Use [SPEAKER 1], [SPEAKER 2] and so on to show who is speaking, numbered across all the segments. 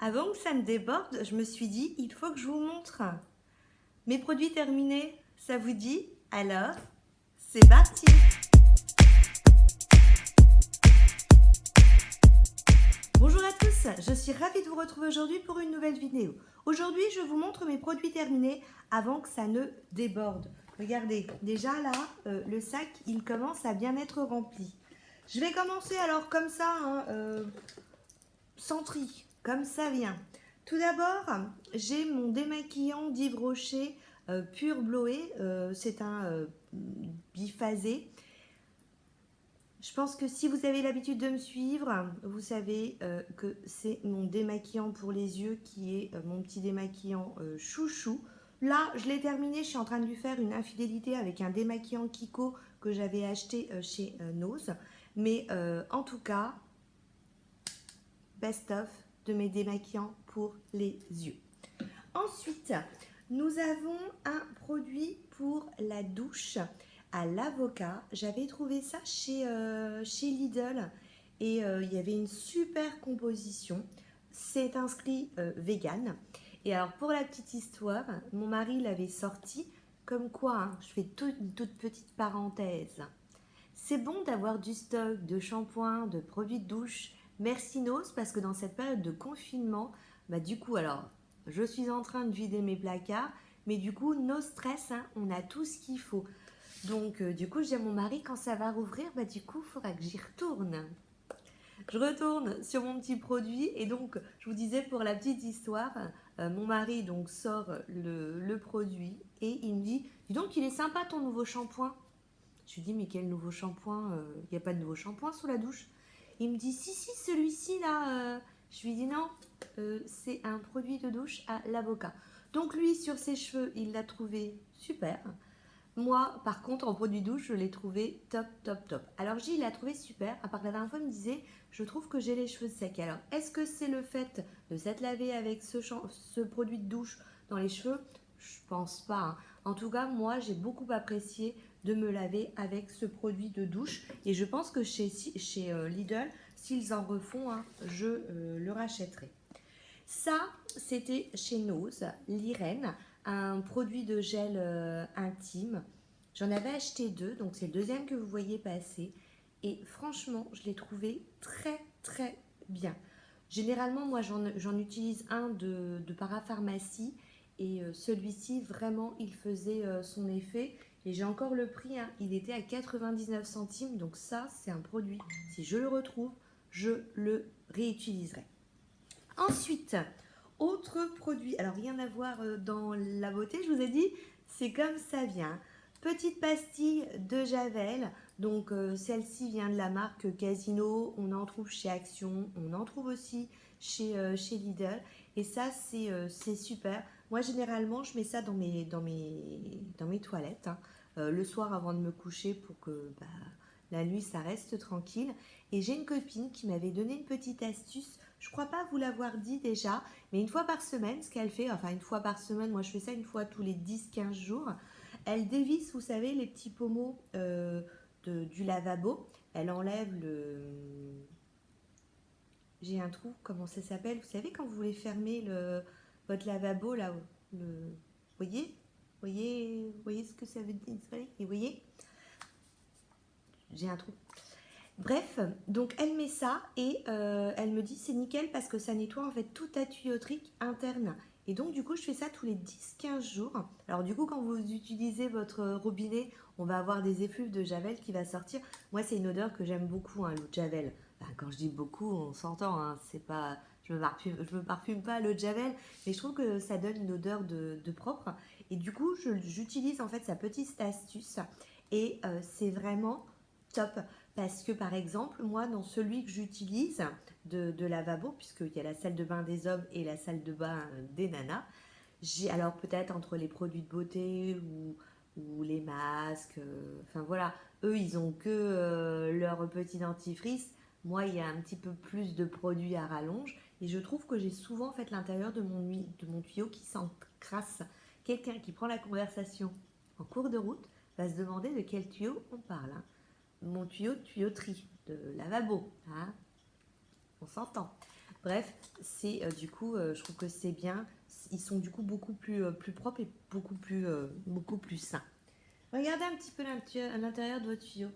[SPEAKER 1] Avant que ça ne déborde, je me suis dit, il faut que je vous montre mes produits terminés. Ça vous dit? Alors, c'est parti! Bonjour à tous, je suis ravie de vous retrouver aujourd'hui pour une nouvelle vidéo. Aujourd'hui, je vous montre mes produits terminés avant que ça ne déborde. Regardez, déjà là, le sac, il commence à bien être rempli. Je vais commencer alors comme ça, sans tri, comme ça vient. Tout d'abord, j'ai mon démaquillant d'Yves Rocher Pur Bloé. C'est un biphasé. Je pense que si vous avez l'habitude de me suivre, vous savez que c'est mon démaquillant pour les yeux qui est mon petit démaquillant chouchou. Là, je l'ai terminé, je suis en train de lui faire une infidélité avec un démaquillant Kiko que j'avais acheté chez Nose. Mais en tout cas, best-of de mes démaquillants pour les yeux. Ensuite, nous avons un produit pour la douche à l'avocat. J'avais trouvé ça chez Lidl et il y avait une super composition. C'est inscrit vegan. Et alors pour la petite histoire, mon mari l'avait sorti comme quoi, je fais une toute petite parenthèse. C'est bon d'avoir du stock de shampoing, de produits de douche. Merci Nose, parce que dans cette période de confinement, du coup, alors, je suis en train de vider mes placards, mais du coup, no stress, on a tout ce qu'il faut. Donc, du coup, je dis à mon mari, quand ça va rouvrir, du coup, il faudra que j'y retourne. Je retourne sur mon petit produit et donc, je vous disais pour la petite histoire, mon mari donc sort le produit et il me dit, dis donc, il est sympa ton nouveau shampoing. Je lui dis, mais quel nouveau shampoing? Il n'y a pas de nouveau shampoing sous la douche. Il me dit, si, celui-ci là. Je lui dis, non, c'est un produit de douche à l'avocat. Donc lui, sur ses cheveux, il l'a trouvé super. Moi, par contre, en produit douche, je l'ai trouvé top, top, top. Alors Gilles l'a trouvé super, à part que la dernière fois, il me disait, je trouve que j'ai les cheveux secs. Alors, est-ce que c'est le fait de s'être lavé avec ce produit de douche dans les cheveux? Je pense pas. En tout cas, moi, j'ai beaucoup apprécié de me laver avec ce produit de douche. Et je pense que chez Lidl, s'ils en refont, je le rachèterai. Ça, c'était chez Nose, l'Irène, un produit de gel intime. J'en avais acheté deux, donc c'est le deuxième que vous voyez passer. Et franchement, je l'ai trouvé très très bien. Généralement, moi, j'en utilise un de parapharmacie. Et celui-ci, vraiment, il faisait son effet. Et j'ai encore le prix, il était à 99 centimes. Donc ça, c'est un produit. Si je le retrouve, je le réutiliserai. Ensuite, autre produit, alors rien à voir dans la beauté, je vous ai dit, c'est comme ça vient. Petite pastille de Javel, donc celle-ci vient de la marque Casino, on en trouve chez Action, on en trouve aussi chez Lidl, et ça c'est super. Moi généralement je mets ça dans mes toilettes, le soir avant de me coucher pour que la nuit ça reste tranquille. Et j'ai une copine qui m'avait donné une petite astuce, je crois pas vous l'avoir dit déjà, mais une fois par semaine, ce qu'elle fait, enfin une fois par semaine, moi je fais ça une fois tous les 10-15 jours, elle dévisse, vous savez, les petits pommeaux du lavabo, elle enlève le... J'ai un trou, comment ça s'appelle? Vous savez quand vous voulez fermer votre lavabo là, le... Vous voyez ce que ça veut dire? Et vous voyez? J'ai un trou. Bref, donc elle met ça et elle me dit c'est nickel parce que ça nettoie en fait toute la tuyauterie interne. Et donc du coup je fais ça tous les 10-15 jours. Alors du coup quand vous utilisez votre robinet, on va avoir des effluves de Javel qui va sortir. Moi c'est une odeur que j'aime beaucoup, l'eau de Javel. Quand je dis beaucoup, on s'entend, c'est pas... Je me parfume pas l'eau de Javel, mais je trouve que ça donne une odeur de propre. Et du coup j'utilise en fait sa petite astuce et c'est vraiment top. Parce que par exemple, moi dans celui que j'utilise de lavabo, puisqu'il y a la salle de bain des hommes et la salle de bain des nanas, j'ai alors peut-être entre les produits de beauté ou les masques, enfin voilà, eux ils ont que leur petit dentifrice. Moi il y a un petit peu plus de produits à rallonge et je trouve que j'ai souvent fait l'intérieur de mon tuyau qui s'encrasse. Quelqu'un qui prend la conversation en cours de route va se demander de quel tuyau on parle. Mon tuyau de tuyauterie, de lavabo, on s'entend. Bref, c'est du coup, je trouve que c'est bien. Ils sont du coup beaucoup plus propres et beaucoup plus sains. Regardez un petit peu l'intérieur de votre tuyau.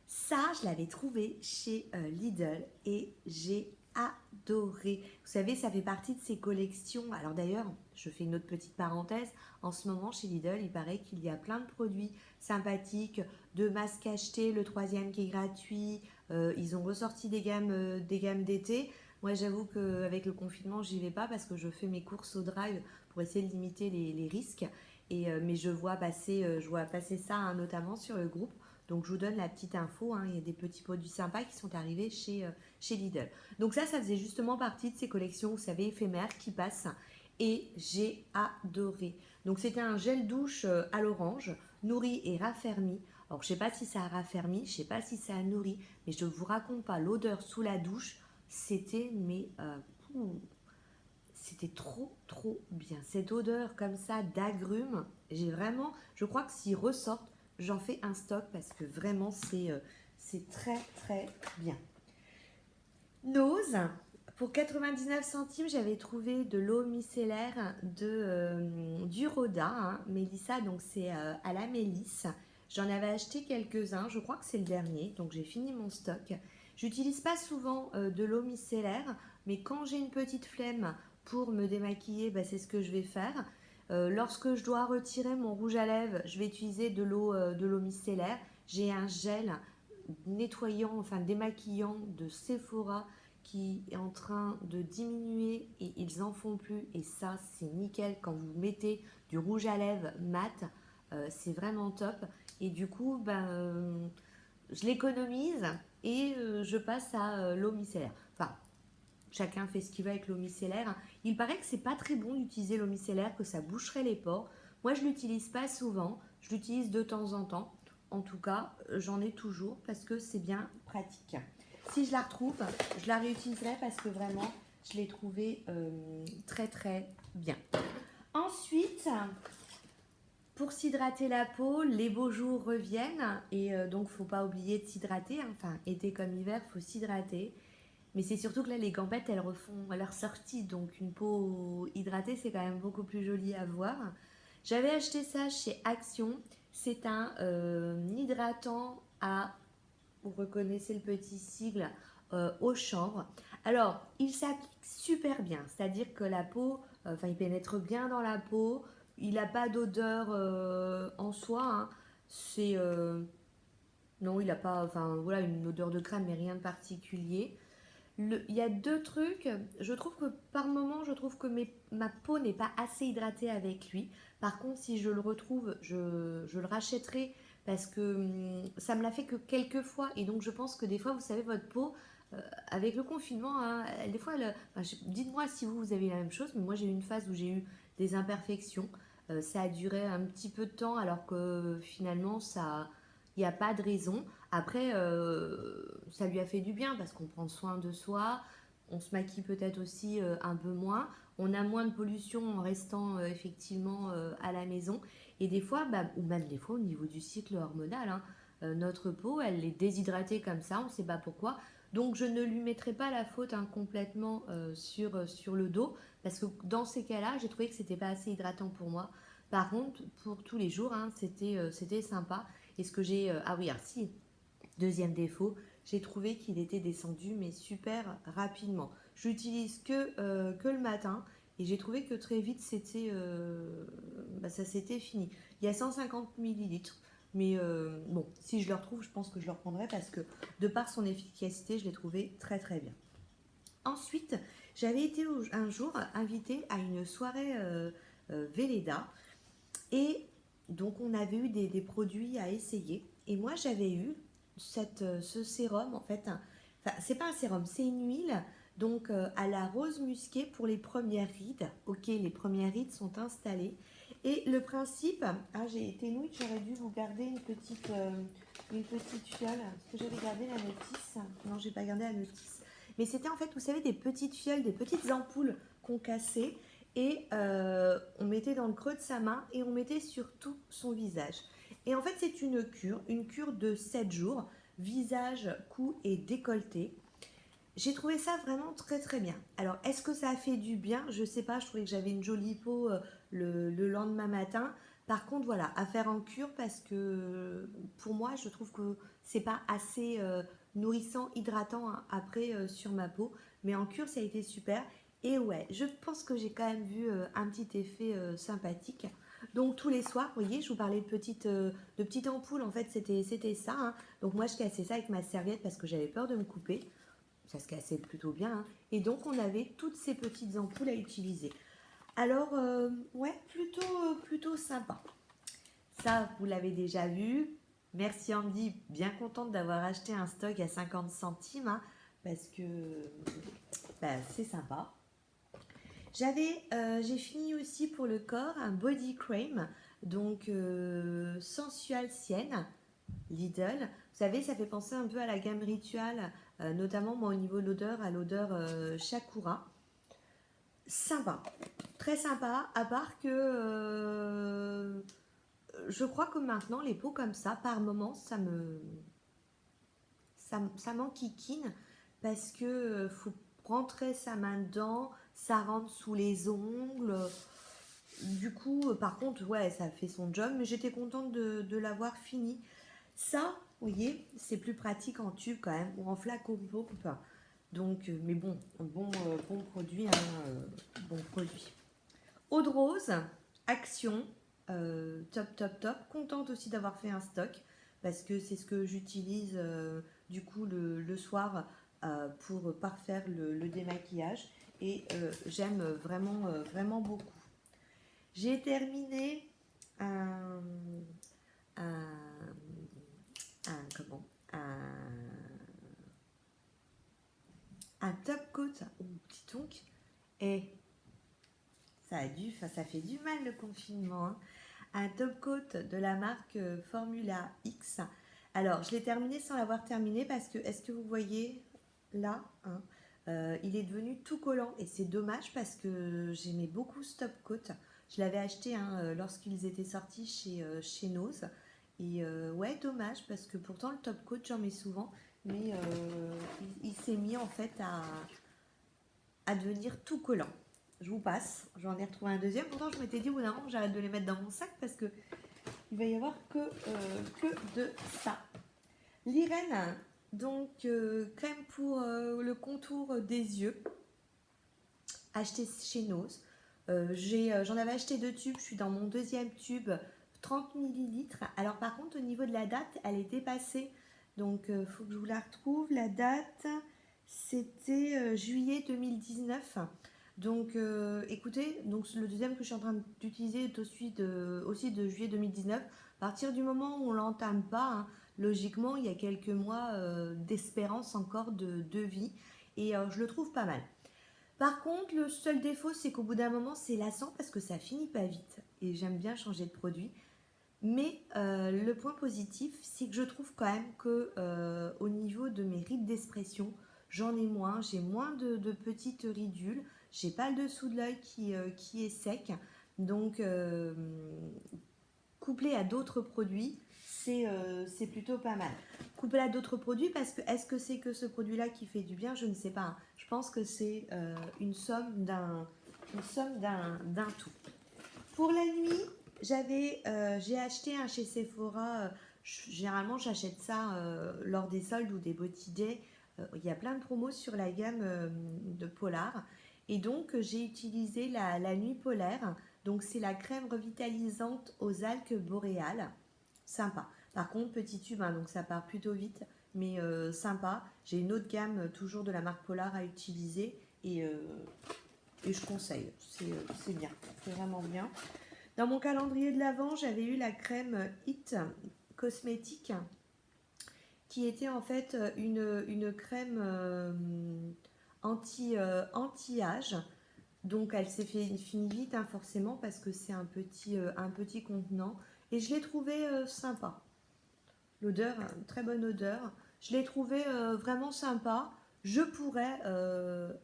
[SPEAKER 1] Ça, je l'avais trouvé chez Lidl et j'ai adoré. Vous savez, ça fait partie de ces collections. Alors d'ailleurs, je fais une autre petite parenthèse. En ce moment, chez Lidl, il paraît qu'il y a plein de produits sympathiques, de masques achetés, le troisième qui est gratuit. Ils ont ressorti des gammes d'été. Moi, j'avoue qu'avec le confinement, j'y vais pas parce que je fais mes courses au drive pour essayer de limiter les risques. Mais je vois passer ça, hein, notamment sur le groupe. Donc je vous donne la petite info, hein, il y a des petits produits sympas qui sont arrivés chez Lidl. Donc ça faisait justement partie de ces collections, vous savez, éphémères qui passent. Et j'ai adoré. Donc c'était un gel douche à l'orange, nourri et raffermi. Alors je sais pas si ça a raffermi, je sais pas si ça a nourri, mais je ne vous raconte pas l'odeur sous la douche. C'était c'était trop bien. Cette odeur comme ça d'agrumes, je crois que s'ils ressortent, j'en fais un stock parce que vraiment c'est très bien. Nose, pour 99 centimes, j'avais trouvé de l'eau micellaire du Roda, hein, Mélissa, donc c'est à la mélisse. J'en avais acheté quelques-uns, je crois que c'est le dernier, donc j'ai fini mon stock. J'utilise pas souvent de l'eau micellaire, mais quand j'ai une petite flemme pour me démaquiller, bah, c'est ce que je vais faire. Lorsque je dois retirer mon rouge à lèvres, je vais utiliser de l'eau micellaire. J'ai un gel nettoyant, enfin démaquillant de Sephora qui est en train de diminuer et ils en font plus. Et ça, c'est nickel quand vous mettez du rouge à lèvres mat, c'est vraiment top. Et du coup, je l'économise et je passe à l'eau micellaire. Enfin, chacun fait ce qu'il veut avec l'eau micellaire. Il paraît que c'est pas très bon d'utiliser l'eau micellaire, que ça boucherait les pores. Moi, je l'utilise pas souvent, je l'utilise de temps en temps. En tout cas, j'en ai toujours parce que c'est bien pratique. Si je la retrouve, je la réutiliserai parce que vraiment, je l'ai trouvée très bien. Ensuite, pour s'hydrater la peau, les beaux jours reviennent et donc faut pas oublier de s'hydrater. Hein. Enfin, été comme hiver, faut s'hydrater. Mais c'est surtout que là, les gambettes, elles refont leur sortie. Donc, une peau hydratée, c'est quand même beaucoup plus joli à voir. J'avais acheté ça chez Action. C'est un hydratant à, vous reconnaissez le petit sigle, au chanvre. Alors, il s'applique super bien. C'est-à-dire que la peau, il pénètre bien dans la peau. Il n'a pas d'odeur en soi. Hein. C'est... non, il n'a pas... Enfin, voilà, une odeur de crème, mais rien de particulier. Il y a deux trucs. Je trouve que par moment, je trouve que ma peau n'est pas assez hydratée avec lui. Par contre, si je le retrouve, je le rachèterai parce que ça me l'a fait que quelques fois. Et donc, je pense que des fois, vous savez, votre peau, avec le confinement, hein, des fois, dites-moi si vous avez la même chose. Mais moi, j'ai eu une phase où j'ai eu des imperfections. Ça a duré un petit peu de temps alors que finalement, il n'y a pas de raison. Après, ça lui a fait du bien parce qu'on prend soin de soi, on se maquille peut-être aussi un peu moins, on a moins de pollution en restant effectivement à la maison. Et des fois, ou même des fois au niveau du cycle hormonal, hein, notre peau, elle est déshydratée comme ça, on ne sait pas pourquoi. Donc je ne lui mettrai pas la faute hein, complètement sur le dos parce que dans ces cas-là, j'ai trouvé que c'était pas assez hydratant pour moi. Par contre, pour tous les jours, hein, c'était sympa. Et ce que j'ai... ah oui, alors si, deuxième défaut, j'ai trouvé qu'il était descendu, mais super rapidement. Je l'utilise que le matin, et j'ai trouvé que très vite, ça s'était fini. Il y a 150 millilitres, mais bon, si je le retrouve, je pense que je le reprendrai, parce que de par son efficacité, je l'ai trouvé très bien. Ensuite, j'avais été un jour invitée à une soirée Velleda, et donc on avait eu des produits à essayer. Et moi j'avais eu ce sérum en fait. C'est pas un sérum, c'est une huile. Donc à la rose musquée pour les premières rides. Ok, les premières rides sont installées. Et le principe, j'ai été nouille, j'aurais dû vous garder une petite fiole. Est-ce que j'avais gardé la notice? Non, j'ai pas gardé la notice. Mais c'était en fait, vous savez, des petites fioles, des petites ampoules qu'on cassait et on mettait dans le creux de sa main et on mettait sur tout son visage. Et en fait, c'est une cure de 7 jours, visage, cou et décolleté. J'ai trouvé ça vraiment très très bien. Alors, est-ce que ça a fait du bien? Je sais pas, je trouvais que j'avais une jolie peau le lendemain matin. Par contre, voilà, à faire en cure parce que pour moi, je trouve que c'est pas assez nourrissant, hydratant hein, après sur ma peau. Mais en cure, ça a été super. Et ouais, je pense que j'ai quand même vu un petit effet sympathique. Donc tous les soirs, vous voyez, je vous parlais de petites ampoules, en fait c'était ça. Hein. Donc moi je cassais ça avec ma serviette parce que j'avais peur de me couper. Ça se cassait plutôt bien. Hein. Et donc, on avait toutes ces petites ampoules à utiliser. Alors, ouais, plutôt sympa. Ça, vous l'avez déjà vu. Merci Andy, bien contente d'avoir acheté un stock à 50 centimes, hein, parce que bah, c'est sympa. J'ai fini aussi pour le corps un body cream, donc Sensual Sienne, Lidl. Vous savez, ça fait penser un peu à la gamme Ritual, notamment moi au niveau de l'odeur, à l'odeur Shakura. Sympa, très sympa, à part que je crois que maintenant les peaux comme ça, par moment, ça m'enquiquine parce que faut rentrer sa main dedans, ça rentre sous les ongles. Du coup, par contre, ouais, ça fait son job, mais j'étais contente de l'avoir fini. Ça, vous voyez, c'est plus pratique en tube quand même, ou en flacon pompe. Donc, mais bon, bon produit, hein, bon produit. Eau de rose, Action, top. Contente aussi d'avoir fait un stock, parce que c'est ce que j'utilise du coup le soir pour parfaire le démaquillage. Et j'aime vraiment beaucoup. J'ai terminé un, un, comment un top coat au petit oncle. Et ça fait du mal le confinement. Hein. Un top coat de la marque Formula X. Alors, je l'ai terminé sans l'avoir terminé parce que, est-ce que vous voyez là, hein, il est devenu tout collant et c'est dommage parce que j'aimais beaucoup ce top coat. Je l'avais acheté hein, lorsqu'ils étaient sortis chez Nose. Et ouais, dommage parce que pourtant le top coat j'en mets souvent, mais il s'est mis en fait à devenir tout collant. Je vous passe, j'en ai retrouvé un deuxième. Pourtant, je m'étais dit au bout d'un moment, j'arrête de les mettre dans mon sac parce que il va y avoir que de ça. L'Irène, donc crème pour le contour des yeux, acheté chez Nose. J'en avais acheté 2 tubes, je suis dans mon deuxième tube, 30 millilitres. Alors par contre, au niveau de la date, elle est dépassée. Donc il faut que je vous la retrouve. La date, c'était juillet 2019. Donc écoutez, donc le deuxième que je suis en train d'utiliser est aussi de juillet 2019. À partir du moment où on ne l'entame pas, hein, logiquement, il y a quelques mois d'espérance encore de vie. Et je le trouve pas mal. Par contre, le seul défaut, c'est qu'au bout d'un moment, c'est lassant parce que ça finit pas vite. Et j'aime bien changer de produit. Mais le point positif, c'est que je trouve quand même que au niveau de mes rides d'expression, j'en ai moins. J'ai moins de petites ridules. J'ai pas le dessous de l'œil qui est sec. Donc, couplé à d'autres produits, c'est plutôt pas mal. Couplé à d'autres produits, parce que est-ce que c'est que ce produit-là qui fait du bien? Je ne sais pas. Hein. Je pense que c'est une somme d'un tout. Pour la nuit, j'ai acheté un chez Sephora. Généralement, j'achète ça lors des soldes ou des Body Day. Il y a plein de promos sur la gamme de Polar. Et donc, j'ai utilisé la nuit polaire. Donc, c'est la crème revitalisante aux algues boréales. Sympa. Par contre, petit tube, hein, donc ça part plutôt vite, mais sympa. J'ai une autre gamme, toujours de la marque Polar, à utiliser. Et je conseille. C'est bien. C'est vraiment bien. Dans mon calendrier de l'Avent, j'avais eu la crème Hit cosmétique qui était en fait une crème anti-âge. Donc elle s'est finie vite hein, forcément parce que c'est un petit contenant. Et je l'ai trouvé sympa. L'odeur, très bonne odeur. Je l'ai trouvé vraiment sympa. Je pourrais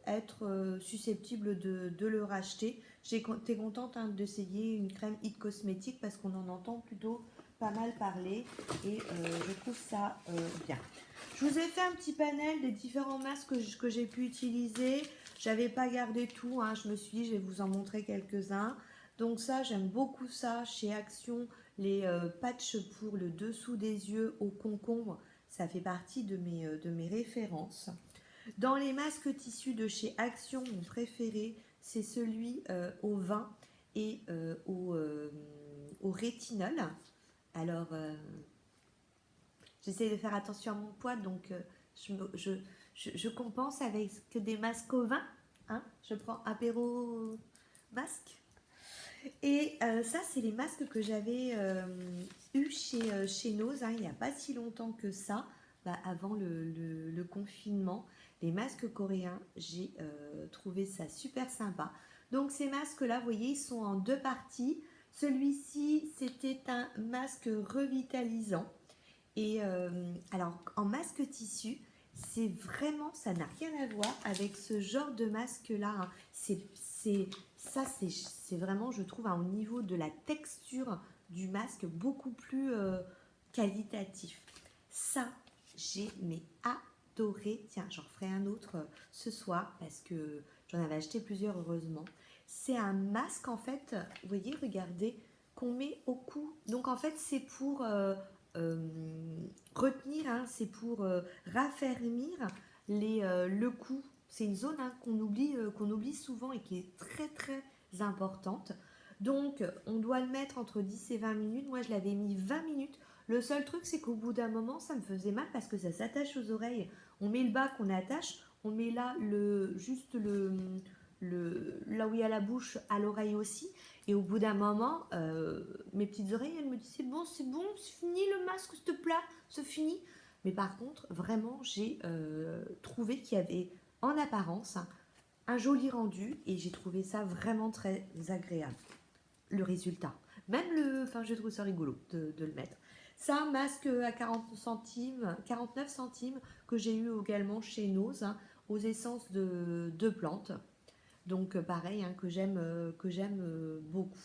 [SPEAKER 1] être susceptible de le racheter. J'étais contente hein, d'essayer une crème Hit cosmétique parce qu'on en entend plutôt pas mal parlé et je trouve ça bien. Je vous ai fait un petit panel des différents masques que j'ai pu utiliser. J'avais pas gardé tout, hein. Je me suis dit je vais vous en montrer quelques-uns. Donc ça, j'aime beaucoup ça chez Action, les patchs pour le dessous des yeux au concombre. Ça fait partie de mes références. Dans les masques tissus de chez Action, mon préféré, c'est celui au vin et au rétinol. Alors, j'essaie de faire attention à mon poids, donc je compense avec que des masques au vin. Hein, je prends apéro masque. Et ça, c'est les masques que j'avais eu chez Nose, hein, il n'y a pas si longtemps que ça, avant le confinement. Les masques coréens, j'ai trouvé ça super sympa. Donc ces masques-là, vous voyez, ils sont en deux parties. Celui-ci, c'était un masque revitalisant. Et alors, en masque tissu, c'est vraiment, ça n'a rien à voir avec ce genre de masque-là. Hein. C'est vraiment, je trouve, au niveau de la texture du masque, beaucoup plus qualitatif. Ça, j'ai adoré. Tiens, j'en ferai un autre ce soir parce que j'en avais acheté plusieurs, heureusement. C'est un masque, en fait, vous voyez, regardez, qu'on met au cou. Donc, en fait, c'est pour retenir, hein, c'est pour raffermir le cou. C'est une zone, hein, qu'on oublie souvent et qui est très très importante. Donc on doit le mettre entre 10 et 20 minutes. Moi je l'avais mis 20 minutes. Le seul truc c'est qu'au bout d'un moment ça me faisait mal parce que ça s'attache aux oreilles. On met le bas qu'on attache, on met là là où il y a la bouche, à l'oreille aussi. Et au bout d'un moment, mes petites oreilles, elles me disaient c'est bon, c'est fini le masque, s'il te plaît, c'est fini. Mais par contre, vraiment, j'ai trouvé qu'il y avait en apparence un joli rendu et j'ai trouvé ça vraiment très agréable. Le résultat. J'ai trouvé ça rigolo de le mettre. Ça, un masque à 49 centimes que j'ai eu également chez Nose, hein, aux essences de plantes. Donc pareil, hein, que j'aime beaucoup.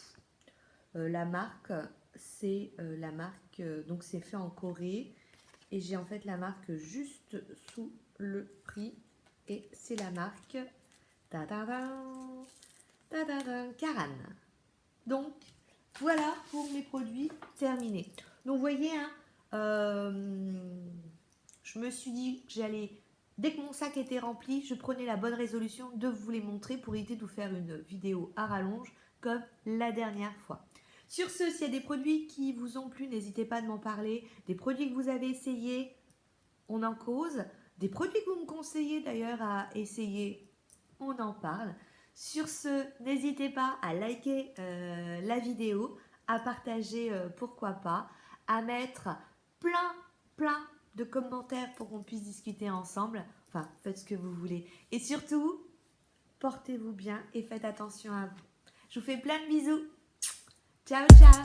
[SPEAKER 1] La marque, c'est donc c'est fait en Corée. Et j'ai en fait la marque juste sous le prix. Et c'est la marque Karan. Donc voilà pour mes produits terminés. Donc vous voyez, hein, je me suis dit que j'allais, dès que mon sac était rempli, je prenais la bonne résolution de vous les montrer pour éviter de vous faire une vidéo à rallonge comme la dernière fois. Sur ce, s'il y a des produits qui vous ont plu, n'hésitez pas à m'en parler. Des produits que vous avez essayés, on en cause. Des produits que vous me conseillez d'ailleurs à essayer, on en parle. Sur ce, n'hésitez pas à liker la vidéo, à partager, pourquoi pas, à mettre plein de commentaires pour qu'on puisse discuter ensemble. Enfin, faites ce que vous voulez. Et surtout, portez-vous bien et faites attention à vous. Je vous fais plein de bisous. Ciao, ciao!